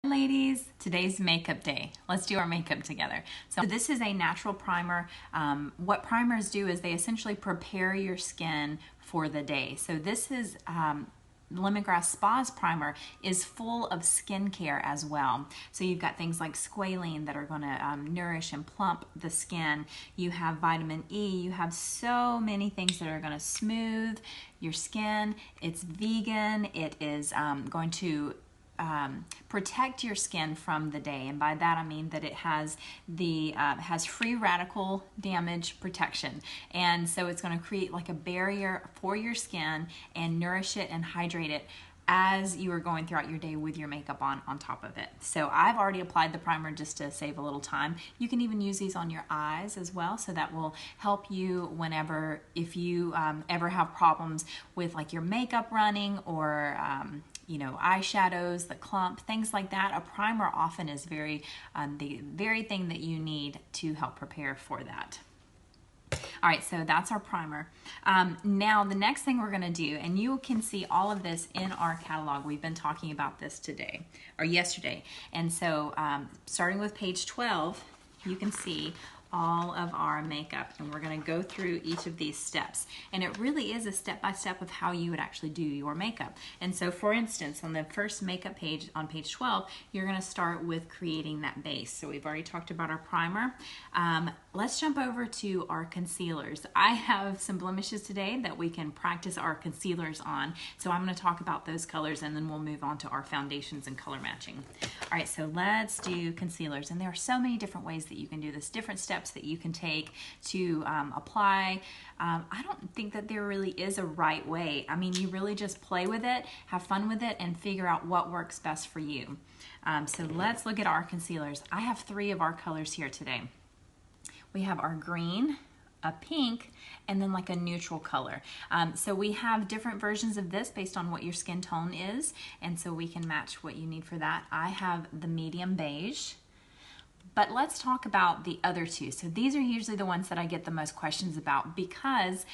Ladies, today's makeup day. Let's do our makeup together. So this is a natural primer. What primers do is they essentially prepare your skin for the day. So this is Lemongrass Spa's primer is full of skincare as well. So you've got things like squalene that are going to nourish and plump the skin. You have vitamin E. You have so many things that are going to smooth your skin. It's vegan. It is going to protect your skin from the day, and by that I mean that it has has free radical damage protection, and so it's going to create like a barrier for your skin and nourish it and hydrate it as you are going throughout your day with your makeup on top of it. So I've already applied the primer just to save a little time. You can even use these on your eyes as well, so that will help you whenever, if you ever have problems with like your makeup running or you know, eyeshadows, the clump, things like that. A primer often is the very thing that you need to help prepare for that. All right, so that's our primer. Now the next thing we're going to do, and you can see all of this in our catalog. We've been talking about this today or yesterday. And so starting with page 12, you can see all of our makeup, and we're going to go through each of these steps, and it really is a step-by-step of how you would actually do your makeup. And so for instance, on the first makeup page on page 12, you're going to start with creating that base. So we've already talked about our primer. Let's jump over to our concealers. I have some blemishes today that we can practice our concealers on, so I'm going to talk about those colors and then we'll move on to our foundations and color matching. All right, so let's do concealers, and there are so many different ways that you can do this, different steps that you can take to apply. I don't think that there really is a right way. I mean, you really just play with it, have fun with it, and figure out what works best for you. So let's look at our concealers. I have 3 of our colors here today. We have our green, a pink, and then like a neutral color. So we have different versions of this based on what your skin tone is, and so we can match what you need for that. I have the medium beige. But let's talk about the other 2. So these are usually the ones that I get the most questions about, because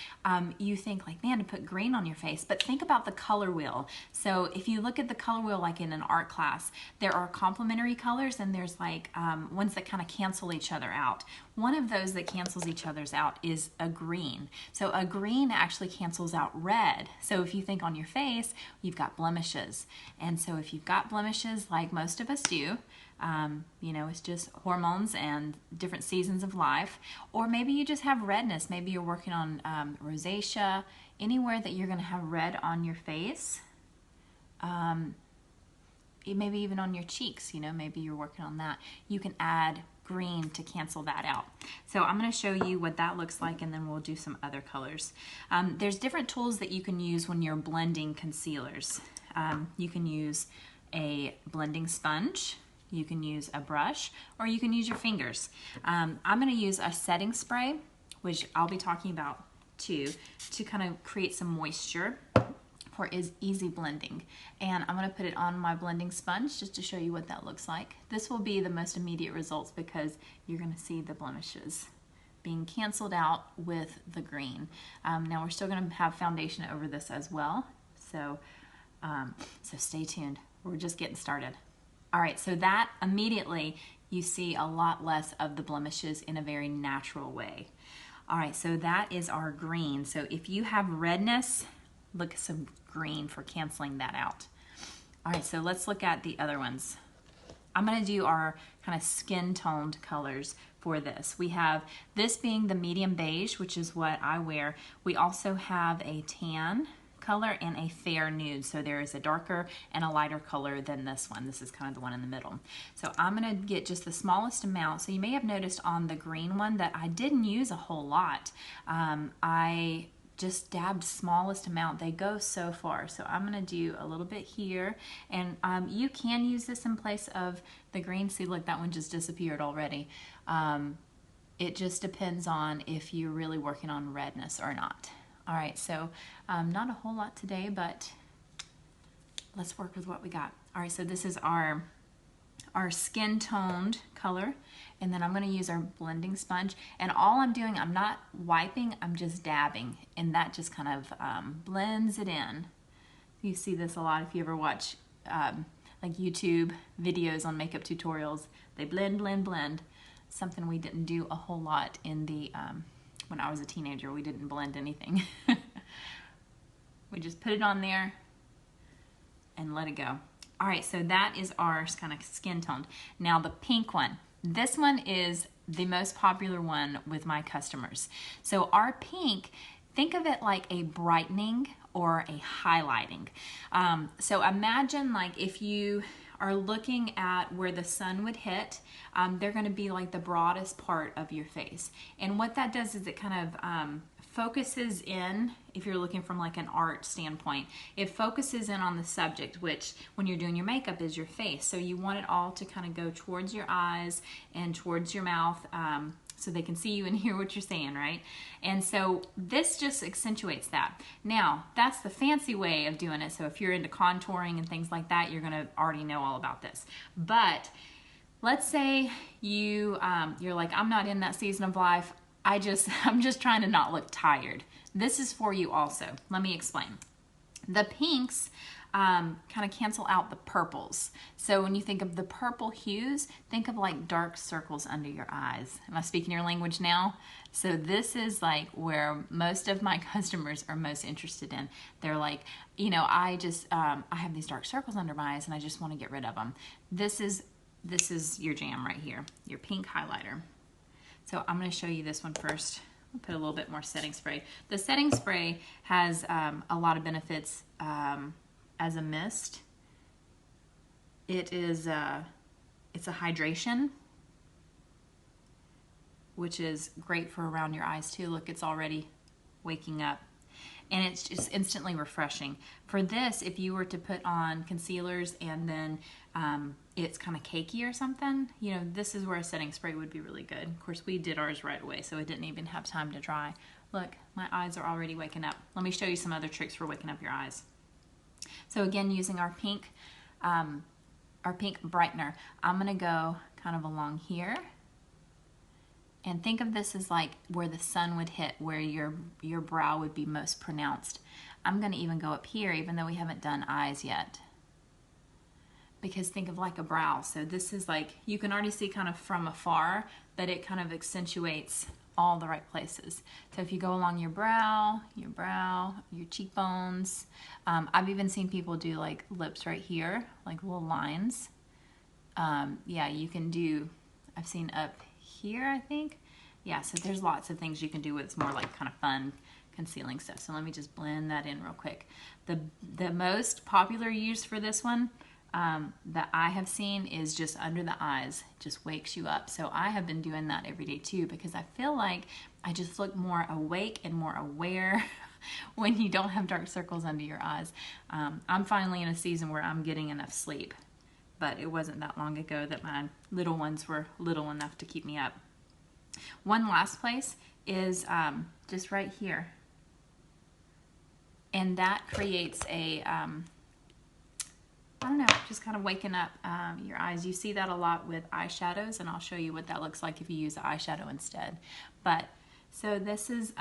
you think like, man, to put green on your face, but think about the color wheel. So if you look at the color wheel like in an art class, there are complementary colors and there's like ones that kind of cancel each other out. One of those that cancels each other's out is a green. So a green actually cancels out red. So if you think on your face, you've got blemishes. And so if you've got blemishes like most of us do, you know, it's just hormones and different seasons of life, or maybe you just have redness. Maybe you're working on rosacea, anywhere that you're going to have red on your face, maybe even on your cheeks, you know, maybe you're working on that. You can add green to cancel that out. So I'm going to show you what that looks like, and then we'll do some other colors. There's different tools that you can use when you're blending concealers. You can use a blending sponge, you can use a brush, or you can use your fingers. I'm going to use a setting spray, which I'll be talking about too, to kind of create some moisture for easy blending. And I'm going to put it on my blending sponge just to show you what that looks like. This will be the most immediate results because you're going to see the blemishes being canceled out with the green. Now we're still going to have foundation over this as well, so stay tuned. We're just getting started. All right, so that immediately you see a lot less of the blemishes in a very natural way. All right, so that is our green. So if you have redness, look at some green for canceling that out. All right, so let's look at the other ones. I'm going to do our kind of skin toned colors for this. We have this being the medium beige, which is what I wear. We also have a tan color and a fair nude. So there is a darker and a lighter color than this one. This is kind of the one in the middle. So I'm going to get just the smallest amount. So you may have noticed on the green one that I didn't use a whole lot. I just dabbed smallest amount. They go so far. So I'm going to do a little bit here, and you can use this in place of the green. See, look, that one just disappeared already. It just depends on if you're really working on redness or not. All right, so not a whole lot today, but let's work with what we got. All right, so this is our skin toned color, and then I'm going to use our blending sponge, and all I'm doing, I'm not wiping, I'm just dabbing, and that just kind of blends it in. You see this a lot if you ever watch like YouTube videos on makeup tutorials. They blend, blend, blend. Something we didn't do a whole lot in the, when I was a teenager, we didn't blend anything. We just put it on there and let it go. All right, so that is our kind of skin tone. Now the pink one. This one is the most popular one with my customers. So our pink, think of it like a brightening or a highlighting. So imagine like if you are looking at where the sun would hit, they're gonna be like the broadest part of your face. And what that does is it kind of focuses in, if you're looking from like an art standpoint, it focuses in on the subject, which when you're doing your makeup is your face. So you want it all to kind of go towards your eyes and towards your mouth, so they can see you and hear what you're saying, right? And so this just accentuates that. Now, that's the fancy way of doing it. So if you're into contouring and things like that, you're gonna already know all about this. But let's say you're like, I'm not in that season of life. I'm just trying to not look tired. This is for you also. Let me explain. The pinks kind of cancel out the purples. So when you think of the purple hues, think of like dark circles under your eyes. Am I speaking your language now? So this is like where most of my customers are most interested in. They're like, you know, I have these dark circles under my eyes and I just want to get rid of them. This is your jam right here, your pink highlighter. So I'm going to show you this one first. I'll put a little bit more setting spray. The setting spray has a lot of benefits as a mist. It's a hydration, which is great for around your eyes too. Look, it's already waking up. And it's just instantly refreshing. For this, if you were to put on concealers and then it's kind of cakey or something, you know, this is where a setting spray would be really good. Of course, we did ours right away, so it didn't even have time to dry. Look, my eyes are already waking up. Let me show you some other tricks for waking up your eyes. So again, using our pink brightener, I'm gonna go kind of along here. And think of this as like where the sun would hit, where your brow would be most pronounced. I'm gonna even go up here, even though we haven't done eyes yet. Because think of like a brow. So this is like, you can already see kind of from afar, but it kind of accentuates all the right places. So if you go along your brow, your cheekbones. I've even seen people do like lips right here, like little lines. Yeah, you can do, I've seen up here, I think. Yeah, so there's lots of things you can do with it's more like kind of fun concealing stuff. So let me just blend that in real quick. The most popular use for this one that I have seen is just under the eyes. It just wakes you up. So I have been doing that every day too, because I feel like I just look more awake and more aware when you don't have dark circles under your eyes. I'm finally in a season where I'm getting enough sleep, but it wasn't that long ago that my little ones were little enough to keep me up. One last place is just right here. And that creates a, I don't know, just kind of waking up your eyes. You see that a lot with eyeshadows, and I'll show you what that looks like if you use the eyeshadow instead. But, so this is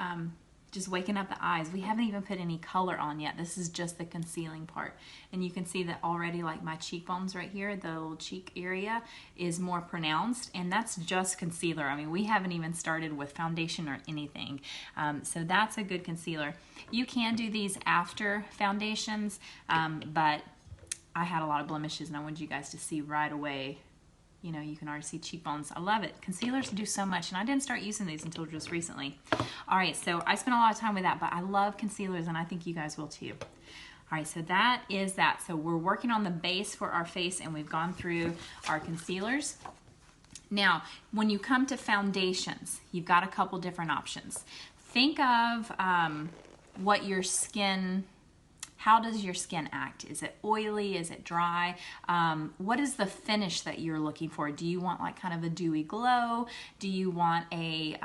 just waking up the eyes. We haven't even put any color on yet. This is just the concealing part. And you can see that already, like my cheekbones right here, the little cheek area is more pronounced, and that's just concealer. I mean, we haven't even started with foundation or anything. So that's a good concealer. You can do these after foundations, but I had a lot of blemishes and I wanted you guys to see right away. You know, you can already see cheekbones. I love it. Concealers do so much, and I didn't start using these until just recently. All right, so I spent a lot of time with that, but I love concealers, and I think you guys will too. All right, so that is that. So we're working on the base for our face, and we've gone through our concealers. Now, when you come to foundations, you've got a couple different options. Think of what your skin, how does your skin act? Is it oily? Is it dry? What is the finish that you're looking for? Do you want like kind of a dewy glow? Do you want a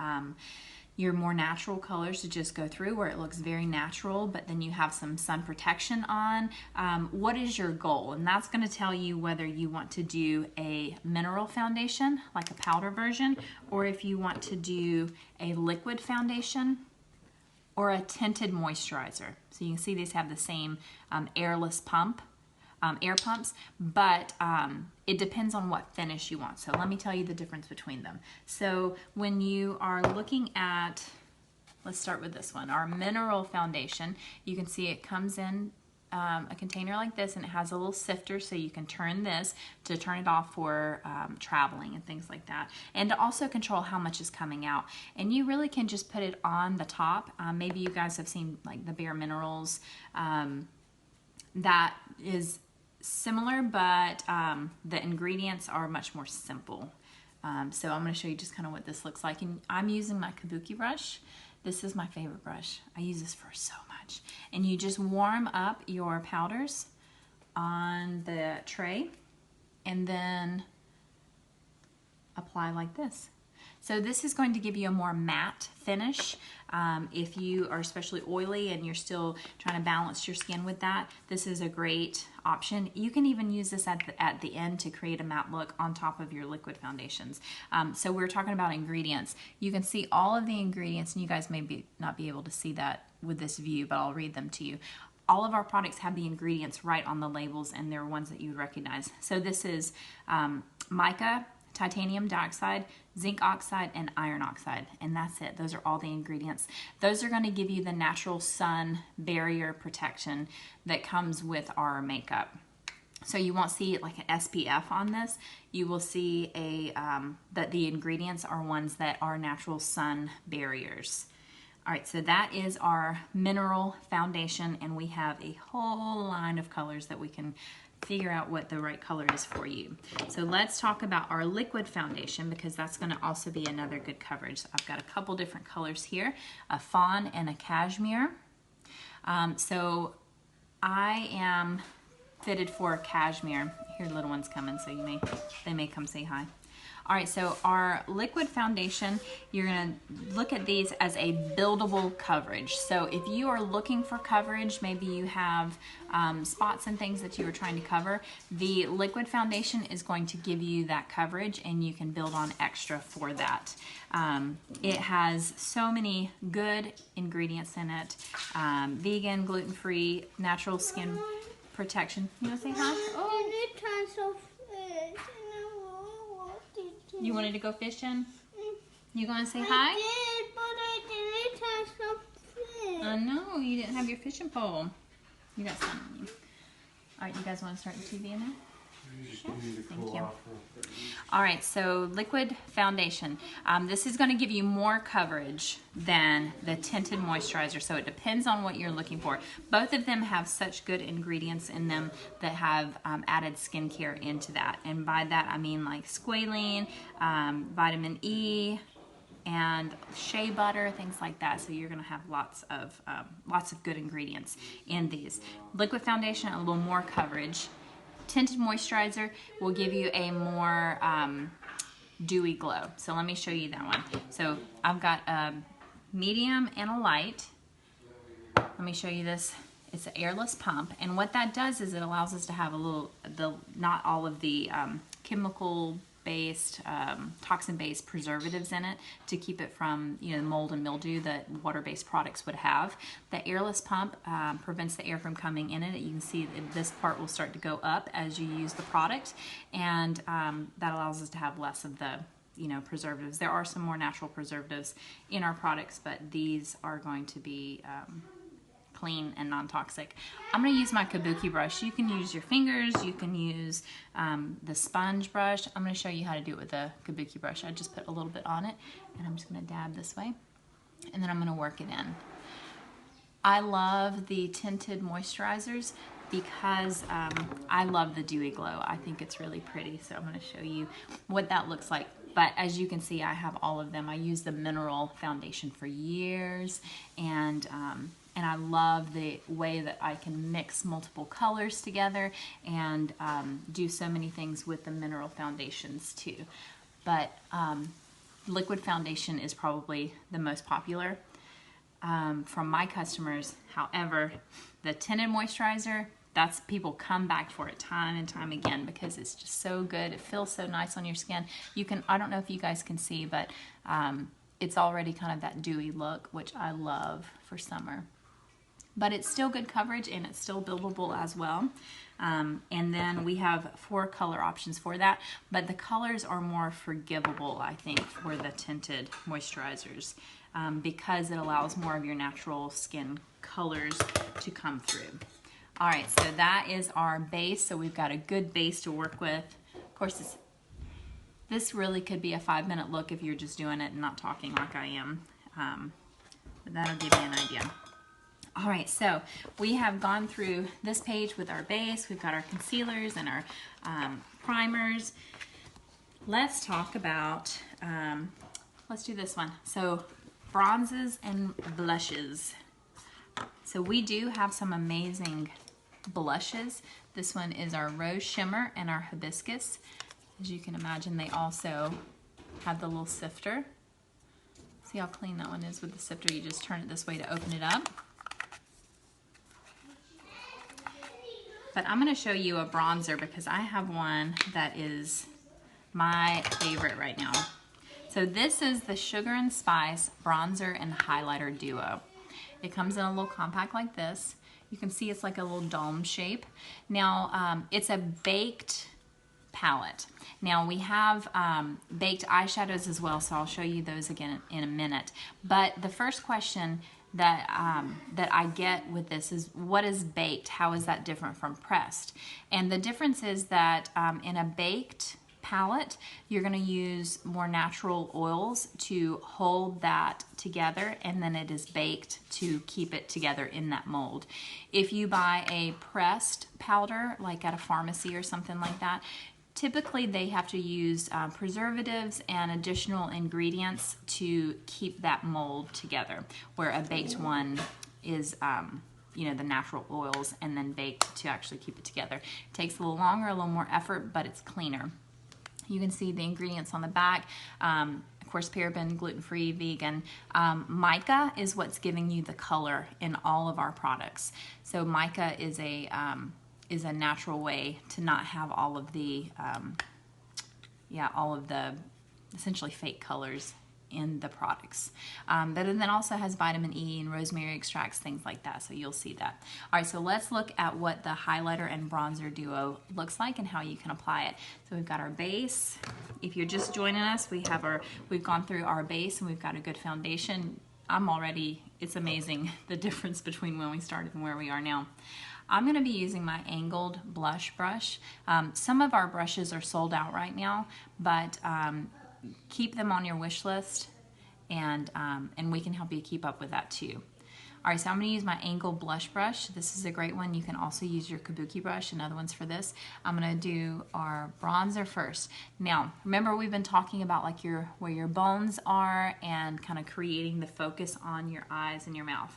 your more natural colors to just go through where it looks very natural, but then you have some sun protection on? What is your goal? And that's going to tell you whether you want to do a mineral foundation, like a powder version, or if you want to do a liquid foundation, or a tinted moisturizer. So you can see these have the same airless pump. air pumps, but it depends on what finish you want. So let me tell you the difference between them. So when you are looking at, let's start with this one, our mineral foundation, you can see it comes in a container like this, and it has a little sifter, so you can turn this to turn it off for traveling and things like that, and to also control how much is coming out. And you really can just put it on the top. Maybe you guys have seen like the Bare Minerals. That is similar, but the ingredients are much more simple. So I'm going to show you just kind of what this looks like. And I'm using my kabuki brush. This is my favorite brush. I use this for so much. And you just warm up your powders on the tray and then apply like this. So this is going to give you a more matte finish. If you are especially oily and you're still trying to balance your skin with that, this is a great option. You can even use this at the end to create a matte look on top of your liquid foundations. So we're talking about ingredients. You can see all of the ingredients, and you guys may not be able to see that with this view, but I'll read them to you. All of our products have the ingredients right on the labels, and they're ones that you would recognize. So this is mica, titanium dioxide, zinc oxide, and iron oxide, and that's it. Those are all the ingredients. Those are going to give you the natural sun barrier protection that comes with our makeup. So you won't see like an SPF on this. You will see that the ingredients are ones that are natural sun barriers. All right, so that is our mineral foundation, and we have a whole line of colors that we can figure out what the right color is for you. So let's talk about our liquid foundation, because that's going to also be another good coverage. I've got a couple different colors here, a fawn and a cashmere. So I am fitted for cashmere. Here, little one's coming, so they may come say hi. All right, so our liquid foundation, you're gonna look at these as a buildable coverage. So if you are looking for coverage, maybe you have spots and things that you are trying to cover, the liquid foundation is going to give you that coverage, and you can build on extra for that. It has so many good ingredients in it. Vegan, gluten-free, natural skin protection. You wanna say hi? Oh. You wanted to go fishing? You gonna say hi? I did, but I didn't have some fish. I know, you didn't have your fishing pole. You got some on you. All right, you guys want to start the TV in there? Sure. Thank you. All right, so liquid foundation. This is going to give you more coverage than the tinted moisturizer, so it depends on what you're looking for. Both of them have such good ingredients in them that have added skincare into that. And by that, I mean like squalene, vitamin E, and shea butter, things like that. So you're going to have lots of good ingredients in these. Liquid foundation, a little more coverage. Tinted moisturizer will give you a more dewy glow. So let me show you that one. So I've got a medium and a light. Let me show you this. It's an airless pump, and what that does is it allows us to have not all of the chemical-based, toxin-based preservatives in it to keep it from mold and mildew that water-based products would have. The airless pump prevents the air from coming in it. You can see that this part will start to go up as you use the product, and that allows us to have less of the preservatives. There are some more natural preservatives in our products, but these are going to be clean and non-toxic. I'm going to use my kabuki brush. You can use your fingers, you can use the sponge brush. I'm going to show you how to do it with the kabuki brush. I just put a little bit on it, and I'm just going to dab this way, and then I'm going to work it in. I love the tinted moisturizers because I love the dewy glow. I think it's really pretty, so I'm going to show you what that looks like. But as you can see, I have all of them. I used the mineral foundation for years, and I love the way that I can mix multiple colors together and do so many things with the mineral foundations too. But liquid foundation is probably the most popular from my customers. However, the tinted moisturizer, people come back for it time and time again because it's just so good. It feels so nice on your skin. I don't know if you guys can see, but it's already kind of that dewy look, which I love for summer. but it's still good coverage and it's still buildable as well. And then we have 4 color options for that, but the colors are more forgivable, I think, for the tinted moisturizers because it allows more of your natural skin colors to come through. All right, so that is our base. So we've got a good base to work with. Of course, this really could be a 5-minute look if you're just doing it and not talking like I am, but that'll give you an idea. All right, so we have gone through this page with our base. We've got our concealers and our primers. Let's talk about, let's do this one. So bronzes and blushes. So we do have some amazing blushes. This one is our Rose Shimmer and our Hibiscus. As you can imagine, they also have the little sifter. See how clean that one is with the sifter? You just turn it this way to open it up. But I'm going to show you a bronzer because I have one that is my favorite right now. So this is the Sugar and Spice Bronzer and Highlighter Duo. It comes in a little compact like this. You can see it's like a little dome shape. Now, it's a baked palette. Now we have baked eyeshadows as well, so I'll show you those again in a minute. But the first question that I get with this is, what is baked? How is that different from pressed? And the difference is that in a baked palette, you're going to use more natural oils to hold that together, and then it is baked to keep it together in that mold. If you buy a pressed powder, like at a pharmacy or something like that, typically they have to use preservatives and additional ingredients to keep that mold together, where a baked one is you know, the natural oils and then baked to actually keep it together. It takes a little longer, a little more effort, but it's cleaner. You can see the ingredients on the back. Of course, paraben, gluten-free, vegan. Mica is what's giving you the color in all of our products. So mica is a natural way to not have all of the, essentially fake colors in the products. But it then also has vitamin E and rosemary extracts, things like that, so you'll see that. All right, so let's look at what the highlighter and bronzer duo looks like and how you can apply it. So we've got our base. If you're just joining us, we've gone through our base and we've got a good foundation. It's amazing the difference between when we started and where we are now. I'm going to be using my angled blush brush. Some of our brushes are sold out right now, but keep them on your wish list, and we can help you keep up with that too. All right, so I'm going to use my angled blush brush. This is a great one. You can also use your kabuki brush and other ones for this. I'm going to do our bronzer first. Now, remember we've been talking about like where your bones are and kind of creating the focus on your eyes and your mouth.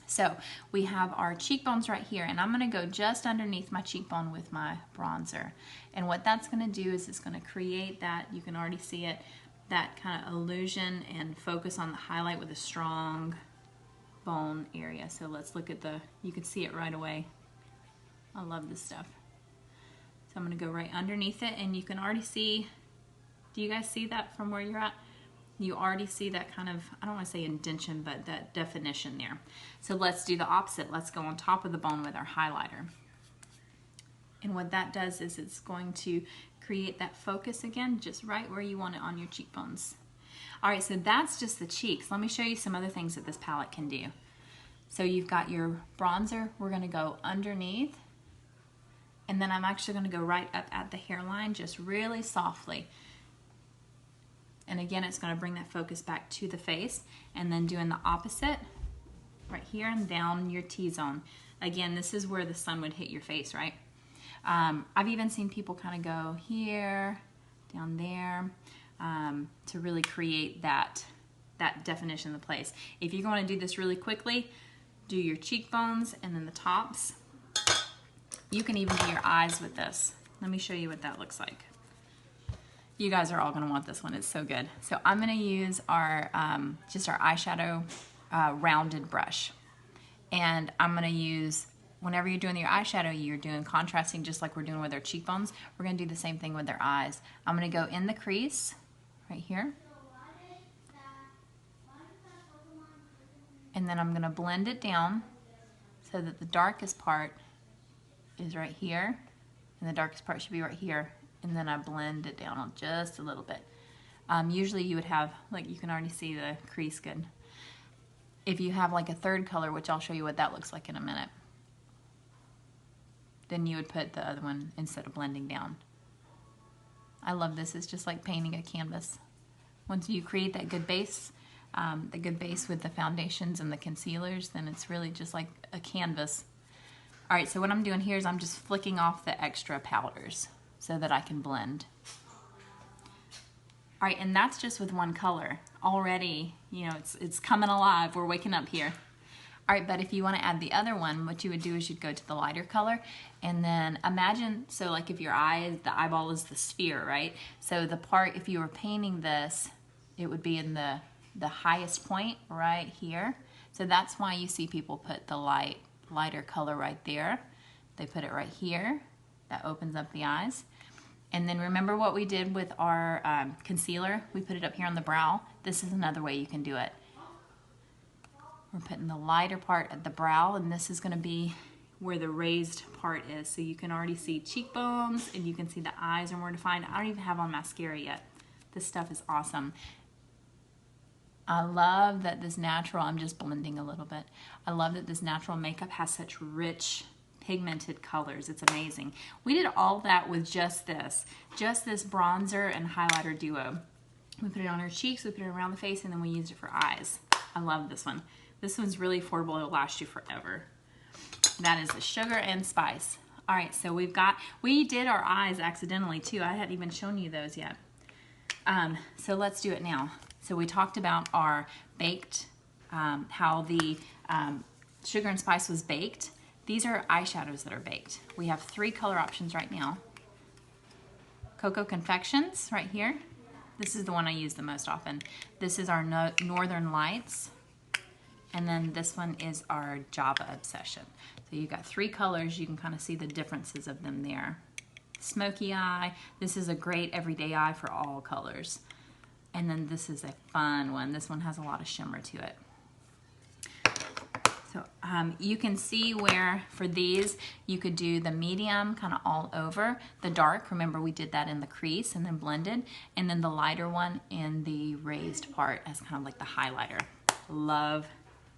So we have our cheekbones right here, and I'm going to go just underneath my cheekbone with my bronzer. And what that's going to do is it's going to create that, you can already see it, that kind of illusion and focus on the highlight with a strong bone area. So let's look at you can see it right away. I love this stuff. So I'm going to go right underneath it, and you can already see, do you guys see that from where you're at? You already see that kind of, I don't want to say indentation, but that definition there. So let's do the opposite. Let's go on top of the bone with our highlighter. And what that does is it's going to create that focus again, just right where you want it on your cheekbones. All right, so that's just the cheeks. Let me show you some other things that this palette can do. So you've got your bronzer. We're going to go underneath, and then I'm actually going to go right up at the hairline, just really softly. And again, it's going to bring that focus back to the face, and then doing the opposite right here and down your T-zone. Again, this is where the sun would hit your face, right? I've even seen people kind of go here, down there, to really create that definition of the place. If you're going to do this really quickly, do your cheekbones and then the tops. You can even do your eyes with this. Let me show you what that looks like. You guys are all going to want this one. It's so good. So I'm going to use our just our eyeshadow rounded brush. And I'm going to use, whenever you're doing your eyeshadow, you're doing contrasting just like we're doing with our cheekbones. We're going to do the same thing with their eyes. I'm going to go in the crease right here. And then I'm going to blend it down so that the darkest part is right here, and the darkest part should be right here, and then I blend it down just a little bit. Usually you would have, like, you can already see the crease good. If you have like a third color, which I'll show you what that looks like in a minute, then you would put the other one instead of blending down. I love this. It's just like painting a canvas. Once you create that good base, with the foundations and the concealers, then it's really just like a canvas. All right, so what I'm doing here is I'm just flicking off the extra powders so that I can blend. All right, and that's just with one color. Already, you know, it's coming alive. We're waking up here. All right, but if you want to add the other one, what you would do is you'd go to the lighter color, and then imagine, so like if your eye, the eyeball is the sphere, right? So the part, if you were painting this, it would be in the highest point right here. So that's why you see people put the lighter color right there. They put it right here. That opens up the eyes. And then remember what we did with our concealer? We put it up here on the brow. This is another way you can do it. We're putting the lighter part at the brow, and this is going to be where the raised part is. So you can already see cheekbones, and you can see the eyes are more defined. I don't even have on mascara yet. This stuff is awesome. I love that this natural, I'm just blending a little bit. I love that this natural makeup has such rich pigmented colors. It's amazing. We did all that with just this bronzer and highlighter duo. We put it on our cheeks, we put it around the face, and then we used it for eyes. I love this one. This one's really affordable. It'll last you forever. That is the sugar and spice. All right, so we did our eyes accidentally too. I hadn't even shown you those yet. So let's do it now. So we talked about our baked, how the sugar and spice was baked. These are eyeshadows that are baked. We have 3 color options right now. Cocoa Confections right here. This is the one I use the most often. This is our Northern Lights. And then this one is our Java Obsession. So you've got 3 colors. You can kind of see the differences of them there. Smoky eye. This is a great everyday eye for all colors. And then this is a fun one. This one has a lot of shimmer to it. So you can see where for these you could do the medium kind of all over. The dark, remember we did that in the crease and then blended. And then the lighter one in the raised part as kind of like the highlighter. Love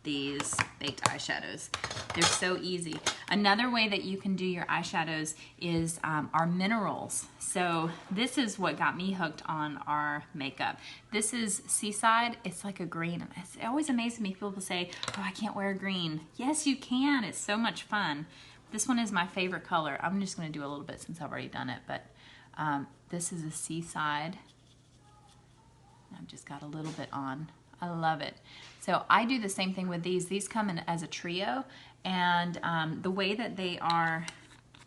these baked eyeshadows. They're so easy. Another way that you can do your eyeshadows is our minerals. So this is what got me hooked on our makeup. This is Seaside. It's like a green. It always amazes me. People say, oh, I can't wear green. Yes, you can. It's so much fun. This one is my favorite color. I'm just going to do a little bit since I've already done it, but this is a Seaside. I've just got a little bit on. I love it. So I do the same thing with these. These come in as a trio, and the way that they are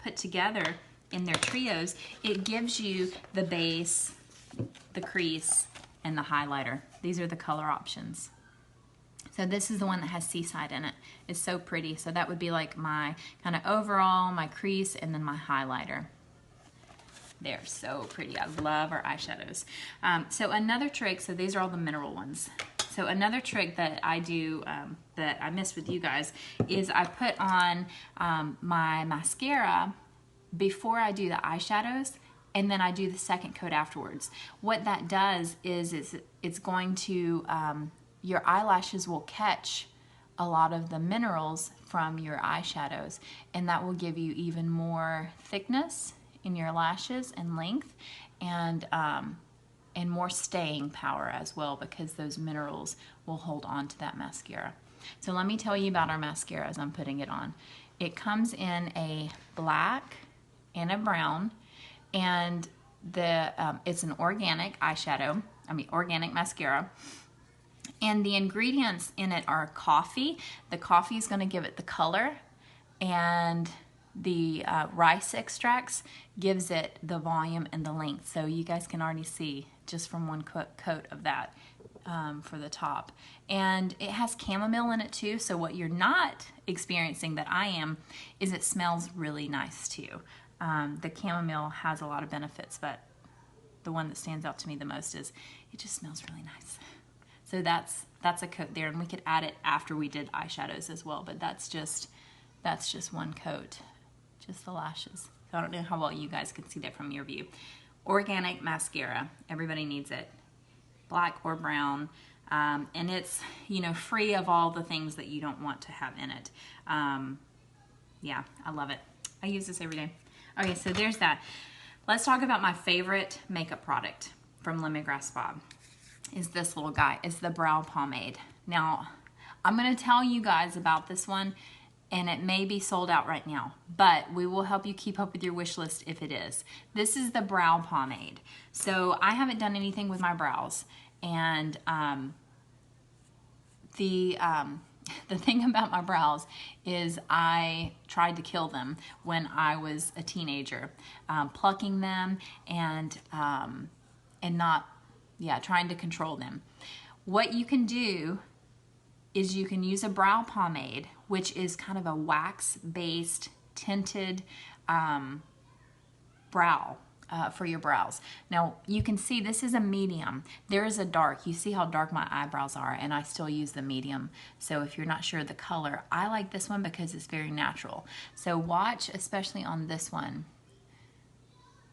put together in their trios, it gives you the base, the crease, and the highlighter. These are the color options. So this is the one that has Seaside in it. It's so pretty. So that would be like my kind of overall, my crease, and then my highlighter. They're so pretty. I love our eyeshadows. So another trick, so these are all the mineral ones. So another trick that I do that I missed with you guys is I put on my mascara before I do the eyeshadows, and then I do the second coat afterwards. What that does is it's going to, your eyelashes will catch a lot of the minerals from your eyeshadows, and that will give you even more thickness in your lashes and length, and more staying power as well, because those minerals will hold on to that mascara. So let me tell you about our mascara as I'm putting it on. It comes in a black and a brown, and it's an organic eyeshadow, organic mascara. And the ingredients in it are coffee. The coffee is going to give it the color, and the rice extracts gives it the volume and the length. So you guys can already see just from one coat of that for the top. And it has chamomile in it too, so what you're not experiencing that I am is it smells really nice too. The chamomile has a lot of benefits, but the one that stands out to me the most is it just smells really nice. So that's a coat there, and we could add it after we did eyeshadows as well, but that's just That's just one coat, just the lashes. So I don't know how well you guys can see that from your view. Organic mascara, everybody needs it. Black or brown, and it's, you know, free of all the things that you don't want to have in it. Yeah, I love it. I use this every day. Okay, so there's that. Let's talk about my favorite makeup product from Lemongrass Spa. Is this little guy. It's the brow pomade. Now, I'm going to tell you guys about this one, and it may be sold out right now, but we will help you keep up with your wish list if it is. This is the brow pomade. So I haven't done anything with my brows, and the thing about my brows is I tried to kill them when I was a teenager, plucking them and not, yeah, trying to control them. What you can do is you can use a brow pomade, which is kind of a wax-based tinted brow for your brows. Now, you can see this is a medium. There is a dark. You see how dark my eyebrows are, and I still use the medium. So if you're not sure of the color, I like this one because it's very natural. So watch, especially on this one,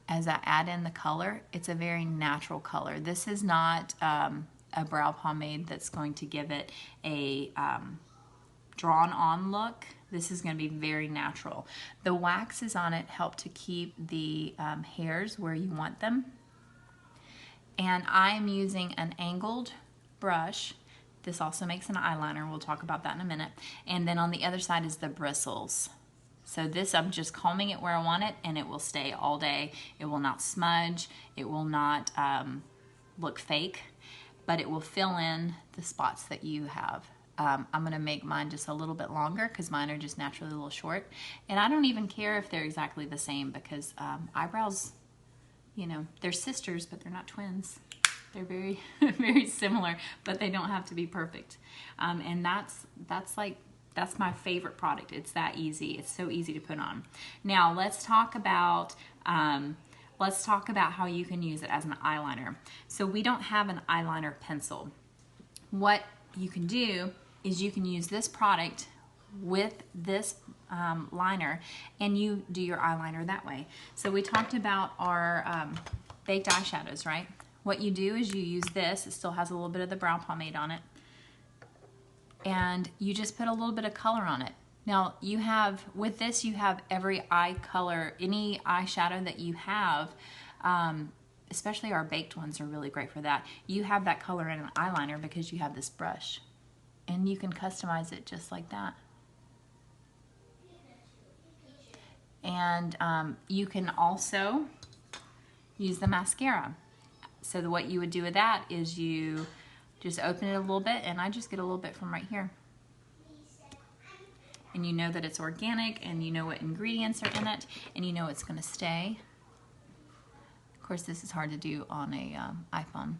as I add in the color. It's a very natural color. This is not a brow pomade that's going to give it a drawn on look. This is going to be very natural. The waxes on it help to keep the hairs where you want them. And I'm using an angled brush. This also makes an eyeliner. We'll talk about that in a minute. And then on the other side is the bristles. So this, I'm just combing it where I want it, and it will stay all day. It will not smudge. It will not look fake, but it will fill in the spots that you have. I'm going to make mine just a little bit longer because mine are just naturally a little short. And I don't even care if they're exactly the same because eyebrows, you know, they're sisters, but they're not twins. They're very, very similar, but they don't have to be perfect. And that's my favorite product. It's that easy. It's so easy to put on. Now let's talk about how you can use it as an eyeliner. So we don't have an eyeliner pencil. What you can do is you can use this product with this liner, and you do your eyeliner that way. So we talked about our baked eyeshadows, right? What you do is you use this. It still has a little bit of the brow pomade on it, and you just put a little bit of color on it. Now you have, with this, you have every eye color, any eyeshadow that you have, especially our baked ones are really great for that. You have that color in an eyeliner because you have this brush, and you can customize it just like that. And you can also use the mascara. So what you would do with that is you just open it a little bit, and I just get a little bit from right here. And you know that it's organic, and you know what ingredients are in it, and you know it's going to stay. Of course, this is hard to do on a iPhone,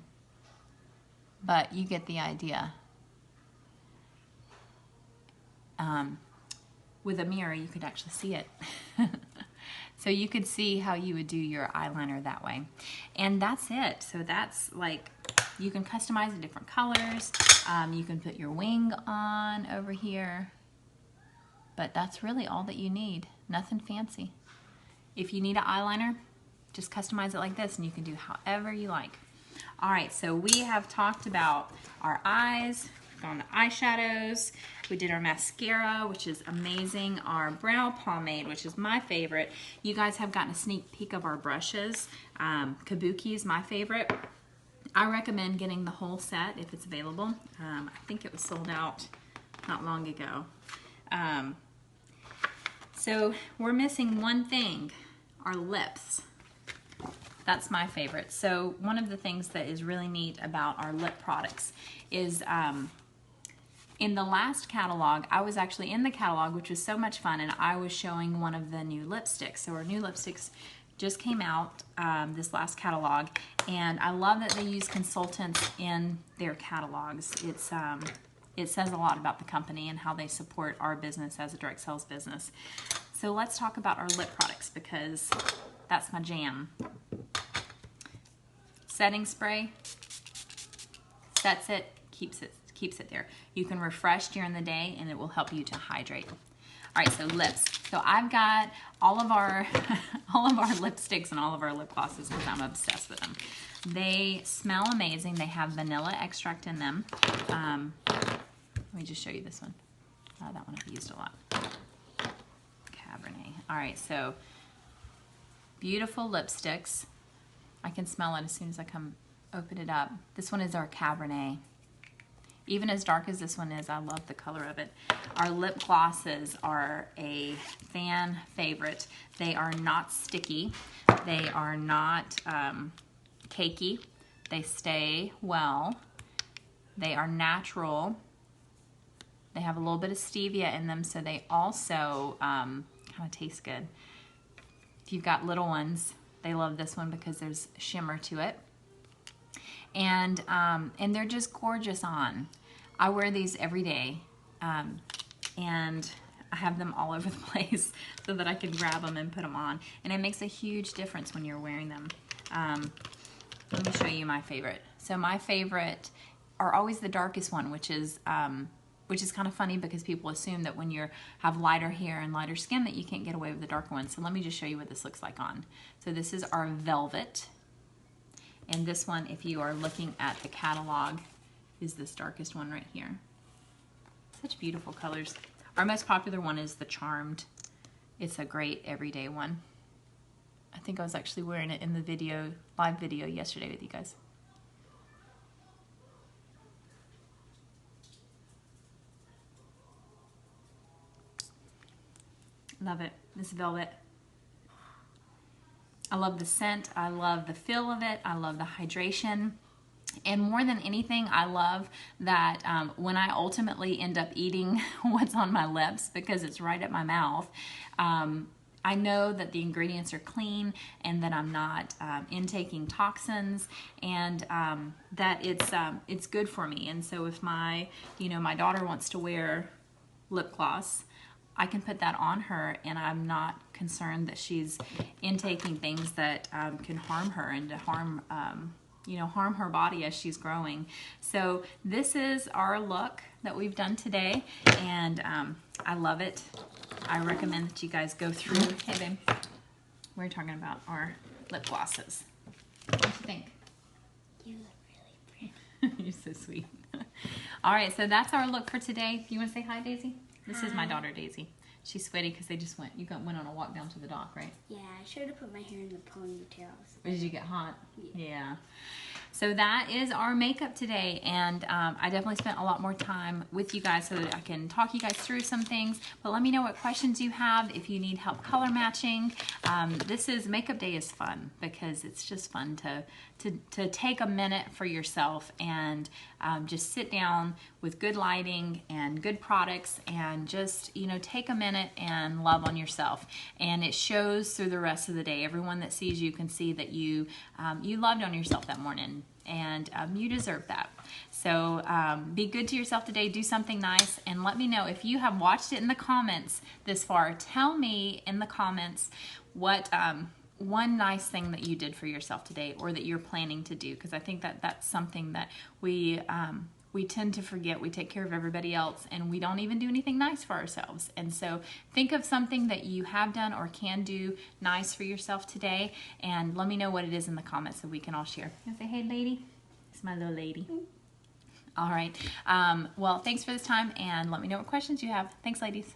but you get the idea. With a mirror, you could actually see it. So you could see how you would do your eyeliner that way. And that's it. So that's like, you can customize the different colors. You can put your wing on over here. But that's really all that you need. Nothing fancy. If you need an eyeliner, just customize it like this, and you can do however you like. All right, so we have talked about our eyes, gone to eyeshadows, we did our mascara, which is amazing, our brow pomade, which is my favorite. You guys have gotten a sneak peek of our brushes. Kabuki is my favorite. I recommend getting the whole set if it's available. I think it was sold out not long ago. So we're missing one thing, our lips. That's my favorite. So one of the things that is really neat about our lip products is in the last catalog, I was actually in the catalog, which was so much fun, and I was showing one of the new lipsticks. So our new lipsticks just came out this last catalog, and I love that they use consultants in their catalogs. It says a lot about the company and how they support our business as a direct sales business. So let's talk about our lip products because that's my jam. Setting spray, sets it, keeps it there. You can refresh during the day, and it will help you to hydrate. All right, so lips. So I've got all of our lipsticks and all of our lip glosses because I'm obsessed with them. They smell amazing. They have vanilla extract in them. Let me just show you this one. That one I've used a lot. Cabernet. All right, so beautiful lipsticks. I can smell it as soon as I come open it up. This one is our Cabernet. Even as dark as this one is, I love the color of it. Our lip glosses are a fan favorite. They are not sticky. They are not cakey. They stay well. They are natural. They have a little bit of stevia in them, so they also kind of taste good. If you've got little ones, they love this one because there's shimmer to it. And they're just gorgeous on. I wear these every day, and I have them all over the place so that I can grab them and put them on. And it makes a huge difference when you're wearing them. Let me show you my favorite. So my favorite are always the darkest one, which is kind of funny because people assume that when you have lighter hair and lighter skin that you can't get away with the darker one. So let me just show you what this looks like on. So this is our Velvet. And this one, if you are looking at the catalog, is this darkest one right here. Such beautiful colors. Our most popular one is the Charmed. It's a great everyday one. I think I was actually wearing it in the video, live video yesterday with you guys. Love it, this Velvet. I love the scent, I love the feel of it, I love the hydration. And more than anything, I love that when I ultimately end up eating what's on my lips, because it's right at my mouth, I know that the ingredients are clean and that I'm not intaking toxins, and that it's good for me. And so if my daughter wants to wear lip gloss, I can put that on her, and I'm not concerned that she's intaking things that can harm her and to harm her body as she's growing. So this is our look that we've done today, and I love it. I recommend that you guys go through. Hey babe, we're talking about our lip glosses. What do you think? You look really pretty. You're so sweet. All right, so that's our look for today. You want to say hi, Daisy? This is my daughter, Daisy. She's sweaty because they just went on a walk down to the dock, right? Yeah, I should have put my hair in the ponytails. Or did you get hot? Yeah. So that is our makeup today, and I definitely spent a lot more time with you guys so that I can talk you guys through some things. But let me know what questions you have, if you need help color matching. Makeup day is fun because it's just fun to take a minute for yourself and just sit down with good lighting and good products and just take a minute and love on yourself. And it shows through the rest of the day. Everyone that sees you can see that you loved on yourself that morning, and you deserve that. So be good to yourself today. Do something nice, and let me know if you have watched it in the comments this far. Tell me in the comments what one nice thing that you did for yourself today, or that you're planning to do, because I think that that's something that we tend to forget. We take care of everybody else, and we don't even do anything nice for ourselves. And so think of something that you have done or can do nice for yourself today, and let me know what it is in the comments so we can all share. And say, hey lady, it's my little lady. All right, well, thanks for this time, and let me know what questions you have. Thanks, ladies.